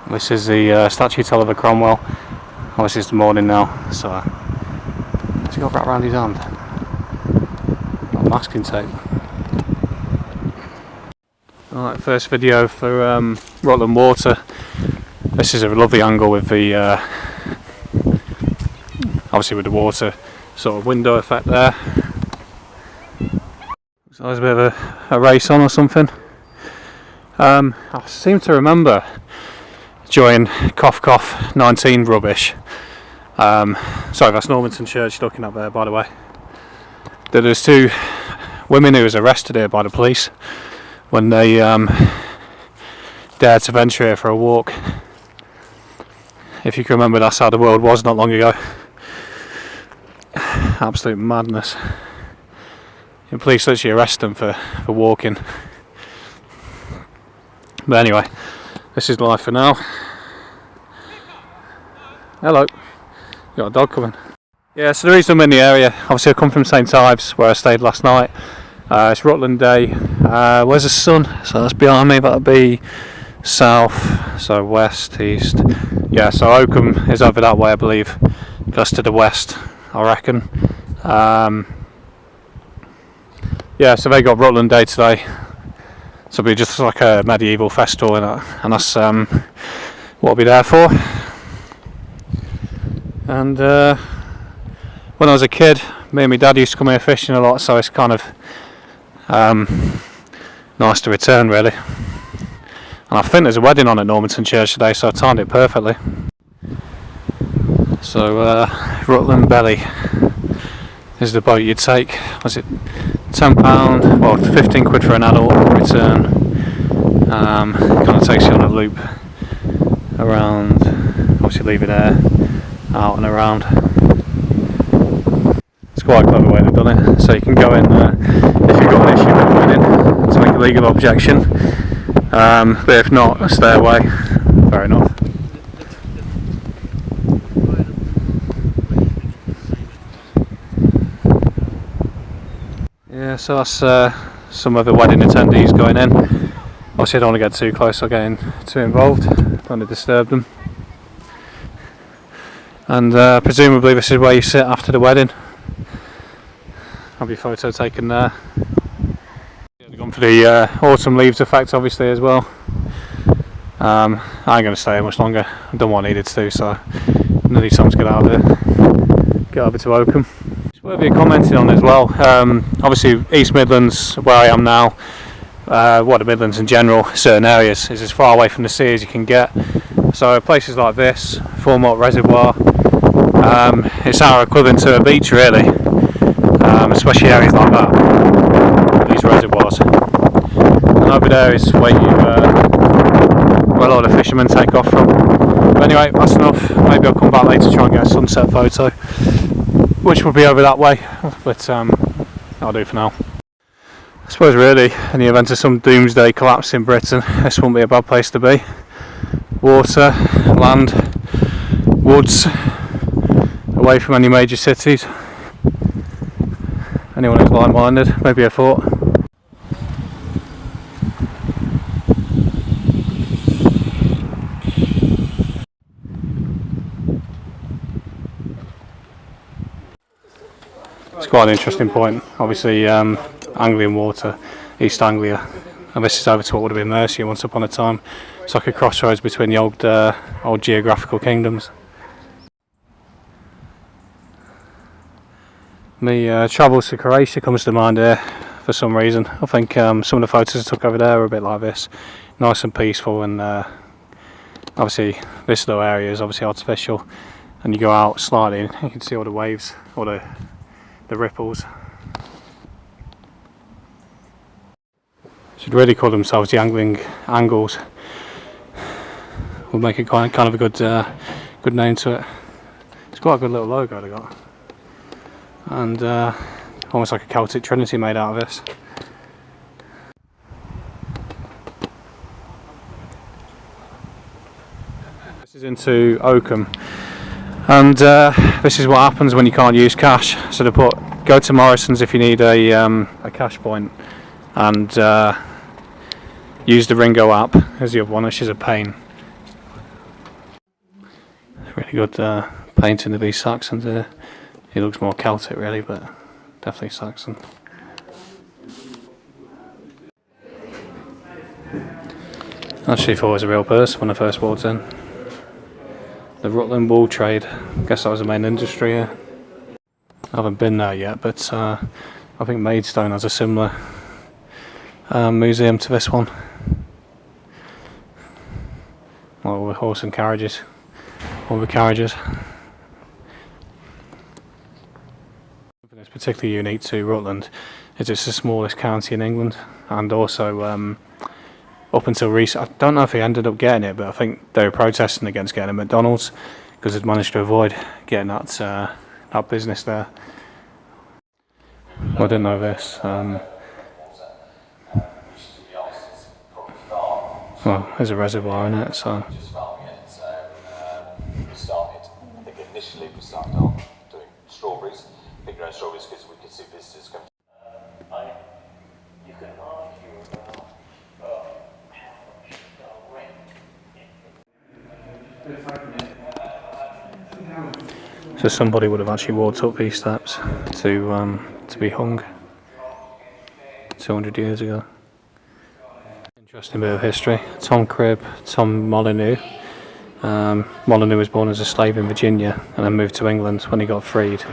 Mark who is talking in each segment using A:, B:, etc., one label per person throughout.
A: This is the statue to Oliver Cromwell. Obviously it's the morning now, so has he got wrapped around his hand? Got masking tape. Alright, first video for Rutland Water. This is a lovely angle with the obviously with the water sort of window effect there. So there's a bit of a race on or something. I seem to remember during cough cough 19 rubbish, sorry, that's Normanton Church looking up there, by the way, that there's two women who was arrested here by the police when they dared to venture here for a walk. If you can remember, that's how the world was not long ago. Absolute madness. The police literally arrest them for walking. But anyway, this is life for now. Hello. Got a dog coming. Yeah, so the reason I'm in the area, obviously I come from St Ives where I stayed last night. It's Rutland Day. Where's the sun? So that's behind me, that'll be south, so west, east. Yeah, so Oakham is over that way, I believe. Just to the west, I reckon. Yeah, so they got Rutland Day today. So it'll be just like a medieval festival in it, and that's what I'll be there for. And when I was a kid, me and my dad used to come here fishing a lot, so it's kind of nice to return, really. And I think there's a wedding on at Normanton Church today, so I timed it perfectly. So Rutland Belly is the boat you'd take. Was it £10? Well, 15 quid for an adult return. Kind of takes you on a loop around. Obviously, leave it there, out and around. It's quite a clever way they've done it. So you can go in if you've got an issue with the wedding to make a legal objection. But if not, stay away. Fair enough. Yeah, so that's some of the wedding attendees going in. Obviously I don't want to get too close or getting too involved. Don't want to disturb them. And presumably this is where you sit after the wedding. Have your photo taken there. Gone for the autumn leaves effect obviously as well. I ain't going to stay here much longer. I've done what I needed to do, so I need time to get out of here. Get over to Oakham. It's worth you commenting on as well. Obviously East Midlands, where I am now, the Midlands in general, certain areas, is as far away from the sea as you can get. So places like this, Formort Reservoir, it's our equivalent to a beach really, especially areas like that, these reservoirs. And over there is where where a lot of fishermen take off from. But anyway, that's enough. Maybe I'll come back later to try and get a sunset photo, which will be over that way, but that'll do for now. I suppose really, in the event of some doomsday collapse in Britain, this wouldn't be a bad place to be. Water, land, woods, away from any major cities. Anyone who's like-minded, maybe a thought. It's quite an interesting point. Obviously, Anglian water, East Anglia, and this is over to what would have been Mercia once upon a time. It's like a crossroads between the old geographical kingdoms. Me travels to Croatia comes to mind here for some reason. I think some of the photos I took over there are a bit like this, nice and peaceful, and obviously this little area is obviously artificial, and you go out slightly and you can see all the waves, all the ripples. Should really call themselves the Angling Angles. We'll make it kind of a good name to it. It's quite a good little logo they got, and almost like a Celtic Trinity made out of this. This is into Oakham, and this is what happens when you can't use cash. So they put go to Morrison's if you need a cash point, and use the Ringo app as the other one, which is a pain. pretty good painting of these Saxons here. He looks more Celtic really, but definitely Saxon. Actually thought it was a real person when I first walked in. The Rutland wool trade, I guess that was the main industry here. I haven't been there yet, but I think Maidstone has a similar museum to this one. Well, with horse and carriages, all the carriages. Something that's particularly unique to Rutland is it's the smallest county in England, and also up until recent, I don't know if he ended up getting it, but I think they were protesting against getting a McDonald's because they'd managed to avoid getting that business there. Well, I didn't know this. Well, there's a reservoir in it, so.
B: We started, I think initially we started off doing strawberries, picking around strawberries because we could see visitors come. You can argue about
A: So somebody would have actually walked up these steps to be hung 200 years ago. Interesting bit of history. Tom Cribb, Tom Molyneux. Molyneux was born as a slave in Virginia and then moved to England when he got freed,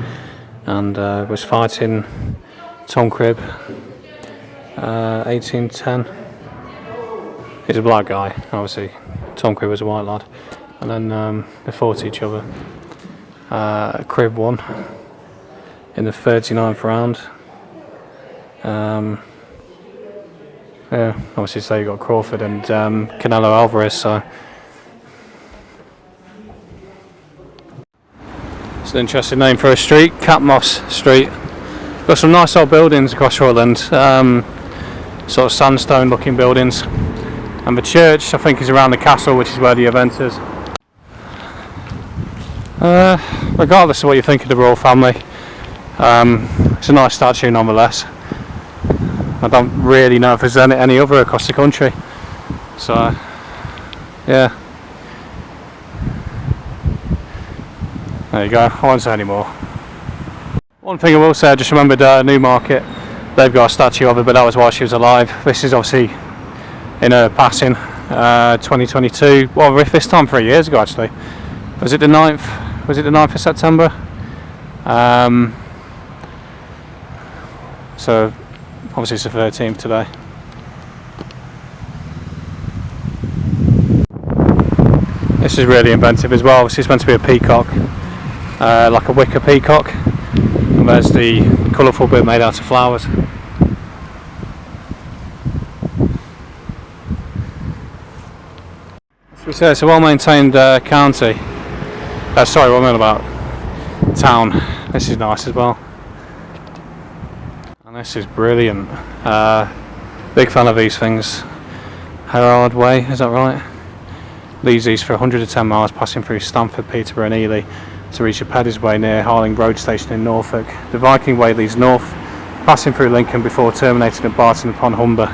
A: and was fighting Tom Cribb 1810. He's a black guy, obviously. Tom Cribb was a white lad, and then they fought each other. Cribb won in the 39th round. Yeah, obviously, so you got Crawford and Canelo Alvarez. So it's an interesting name for a street, Catmos Street. Got some nice old buildings across Rutland, sort of sandstone-looking buildings, and the church I think is around the castle, which is where the event is. Regardless of what you think of the royal family, it's a nice statue nonetheless. I don't really know if there's any other across the country, so yeah, there you go. I won't say any more. One thing I will say, I just remembered Newmarket, they've got a statue of her, but that was while she was alive. This is obviously in her passing, 2022, well this time 3 years ago actually. Was it the 9th? Was it the 9th of September? So obviously it's the 13th today. This is really inventive as well. Obviously it's meant to be a peacock, like a wicker peacock. And there's the colourful bit made out of flowers. As we say, it's a well-maintained county. Sorry, what am I on about? Town. This is nice as well. And this is brilliant. Big fan of these things. Herald Way, is that right? Leaves these for 110 miles, passing through Stamford, Peterborough and Ely to reach a Pedder's Way near Harling Road Station in Norfolk. The Viking Way leads north, passing through Lincoln before terminating at Barton upon Humber,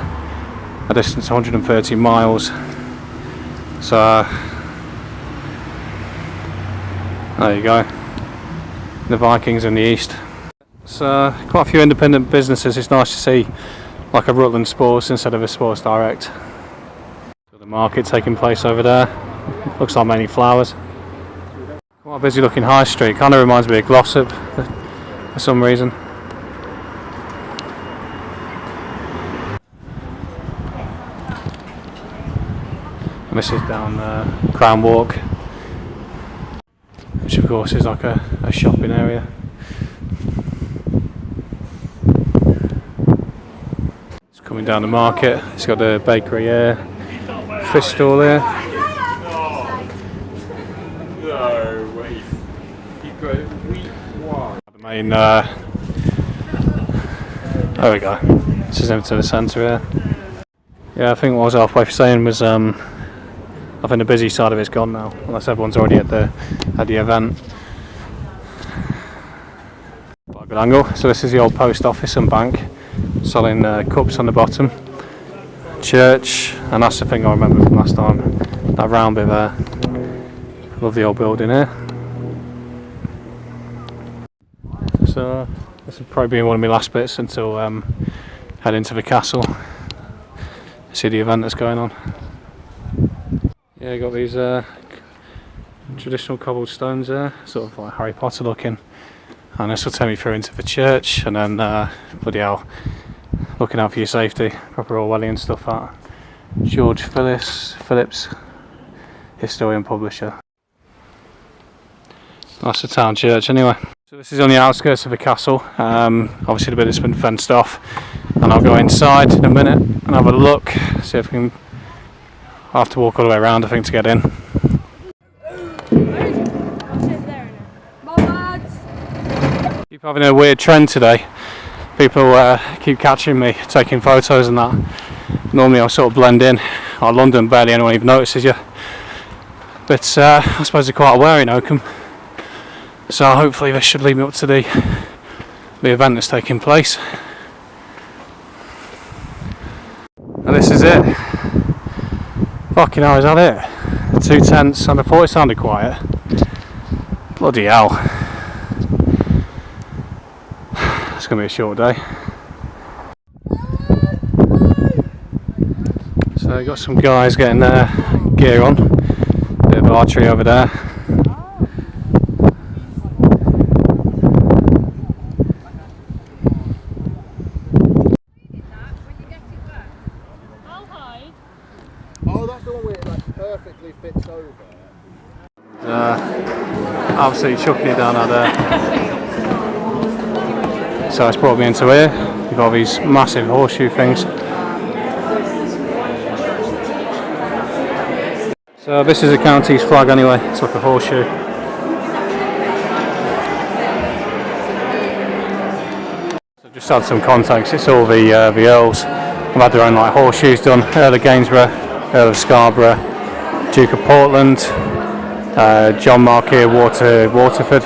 A: a distance of 130 miles. So, there you go. The Vikings in the east. So quite a few independent businesses. It's nice to see like a Rutland Sports instead of a Sports Direct. The market taking place over there. Looks like mainly flowers. Quite a busy looking high street. Kind of reminds me of Glossop for some reason. And this is down Crown Walk, which of course is like a shopping area. Coming down the market, it's got the bakery here, fish stall here.
C: No, wait. You've got week one.
A: The main, there we go. This is into the centre here. Yeah, I think what I was halfway saying was, I think the busy side of it's gone now, unless everyone's already at the event. Quite a good angle. So this is the old post office and bank, selling cups on the bottom. Church, and that's the thing I remember from last time, that round bit there. Love the old building here. So this will probably be one of my last bits until head into the castle, see the event that's going on. Yeah, you got these traditional cobblestones there, sort of like Harry Potter looking, and this will take me through into the church, and then bloody hell, looking out for your safety, proper Orwellian stuff. That George Phillips, historian publisher. That's the town church anyway. So this is on the outskirts of the castle, obviously the bit that's been fenced off, and I'll go inside in a minute and have a look, see if we can. I'll have to walk all the way around I think to get in. Keep having a weird trend today. People keep catching me taking photos and that. Normally I'll sort of blend in. London, barely anyone even notices you. But I suppose they're quite aware in Oakham. So hopefully this should lead me up to the event that's taking place. And this is it. Fucking hell, is that it? 2 tents, and I thought it sounded quiet. Bloody hell. It's going to be a short day. So got some guys getting their gear on. Bit of archery over there.
D: Oh, that's the one where it like perfectly fits over.
A: Absolutely chucking it down out there. So it's brought me into here. You've got these massive horseshoe things. So this is a county's flag anyway. It's like a horseshoe. So just to add some context, it's all the earls have had their own like horseshoes done. Earl of Gainsborough, Earl of Scarborough, Duke of Portland, John Marquis, Waterford.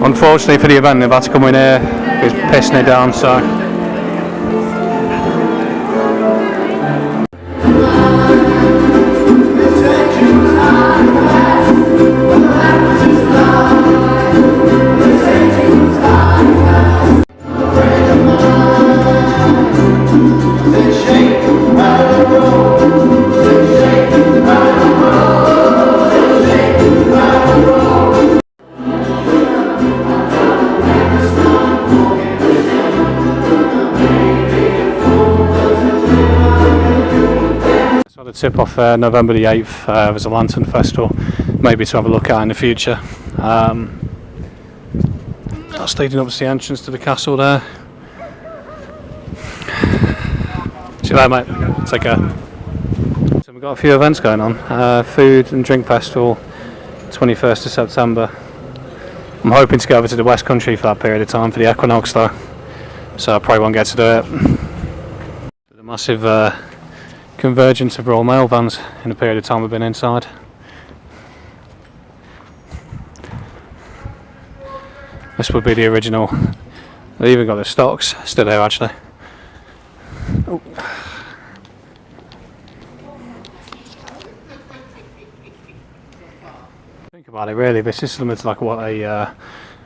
A: Unfortunately for the event, they've had to come in here. It's pissing it down, so. The tip off November the 8th, there's a lantern festival, maybe to have a look at in the future. That's leading up to the entrance to the castle there. See you later mate, take care. So we've got a few events going on, food and drink festival, 21st of September. I'm hoping to go over to the West Country for that period of time for the equinox though, so I probably won't get to do it. The massive convergence of Royal Mail vans in the period of time we've been inside. This would be the original. They even got the stocks still there actually. Oh. Think about it really, this is similar to like what a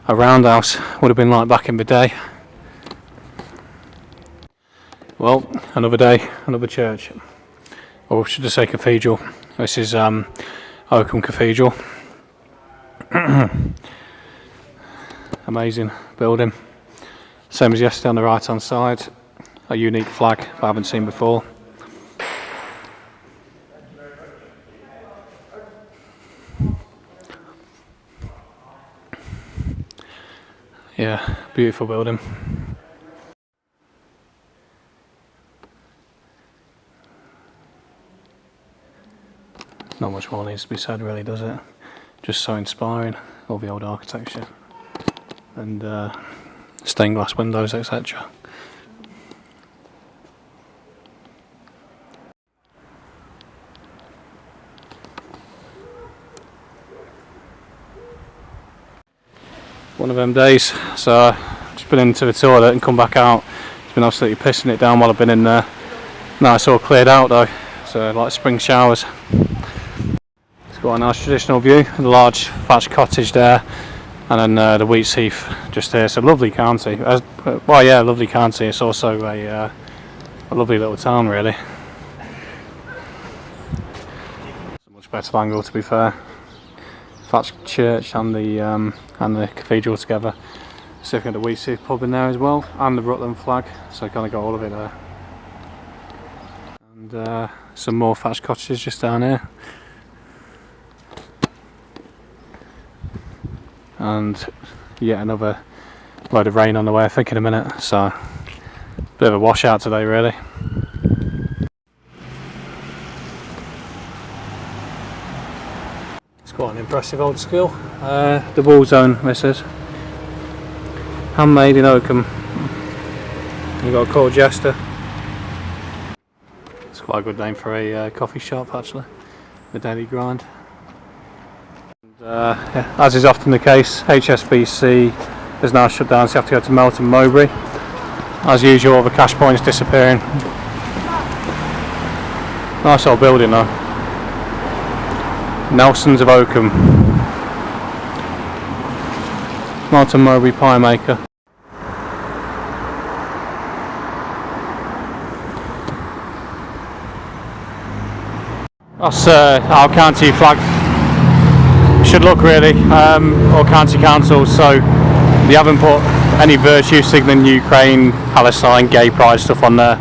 A: roundhouse would have been like back in the day. Well, another day, another church. Or should I say cathedral. This is Oakham Cathedral. Amazing building. Same as yesterday on the right hand side. A unique flag I haven't seen before. Yeah, beautiful building. Not much more needs to be said really, does it? Just so inspiring, all the old architecture and stained glass windows, etc. One of them days, so I've just been into the toilet and come back out. It's been absolutely pissing it down while I've been in there. Now it's all cleared out though, so like spring showers. got a nice traditional view, a large thatched cottage there, and then the Wheats Heath just here. So lovely county. Well, yeah, lovely county. It's also a lovely little town, really. It's a much better angle, to be fair. Thatched church and the cathedral together. So you've got the Wheats Heath pub in there as well, and the Rutland flag. So kind of got all of it there. And some more thatched cottages just down here. And yet another load of rain on the way, I think, in a minute. So bit of a washout today, really. It's quite an impressive old skill. The wall zone, this is handmade in Oakham. You've got a court jester. It's quite a good name for a coffee shop, actually. The Daily Grind. Yeah, as is often the case, HSBC is now shut down, so you have to go to Melton Mowbray. As usual, all the cash points disappearing. Nice old building though. Nelsons of Oakham. Melton Mowbray pie maker. That's our county flag. Should look, really, or county councils, so they haven't put any virtue signalling Ukraine, Palestine, gay pride stuff on there.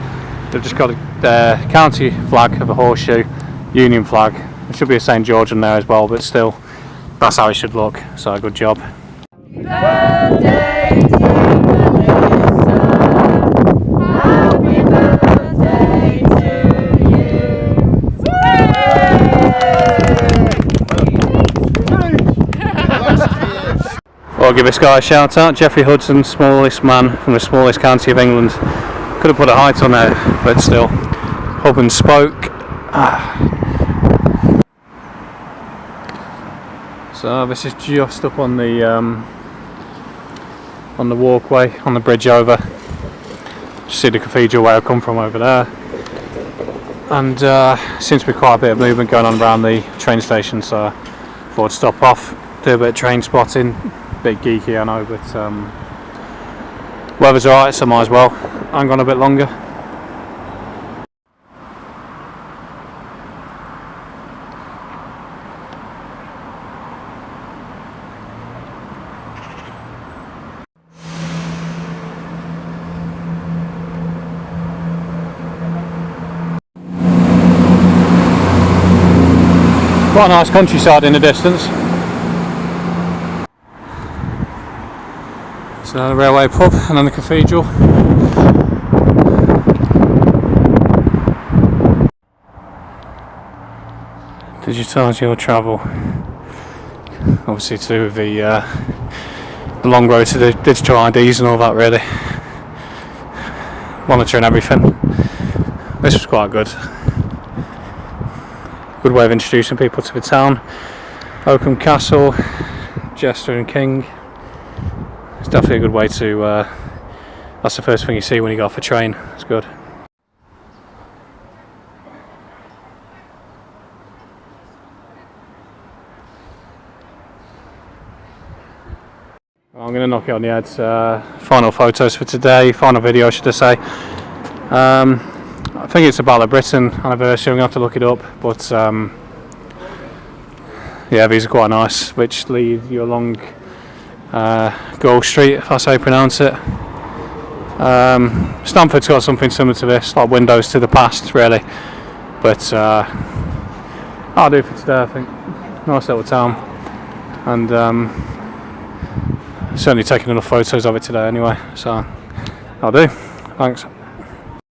A: They've just got the county flag of a horseshoe, Union flag. There should be a St George on there as well, but still, that's how it should look, so good job.
E: Birthday to Melissa. Happy birthday to you.
A: I'll give this guy a shout out. Geoffrey Hudson, smallest man from the smallest county of England. Could have put a height on there, but still. Hub and spoke. So this is just up on the walkway, on the bridge over. Just see the cathedral where I come from over there. And seems to be quite a bit of movement going on around the train station, so I thought I'd stop off, do a bit of train spotting. Bit geeky, I know, but weather's alright, so might as well hang on a bit longer. Quite a nice countryside in the distance. So the railway pub and then the cathedral. Digitise your travel. Obviously to do with the long road to the digital IDs and all that, really. Monitoring everything. This was quite good. Good way of introducing people to the town. Oakham Castle, Jester and King. It's definitely a good way to, that's the first thing you see when you go off a train. It's good. I'm going to knock it on the head. Final photos for today, final video should I say. I think it's a Battle of Britain anniversary, I'm going to have to look it up, but yeah, these are quite nice, which lead you along Gold Street, if that's how you pronounce it. Stamford's got something similar to this, like windows to the past, really. But that'll do for today, I think. Nice little town, and certainly taking enough photos of it today anyway, so that'll do. Thanks.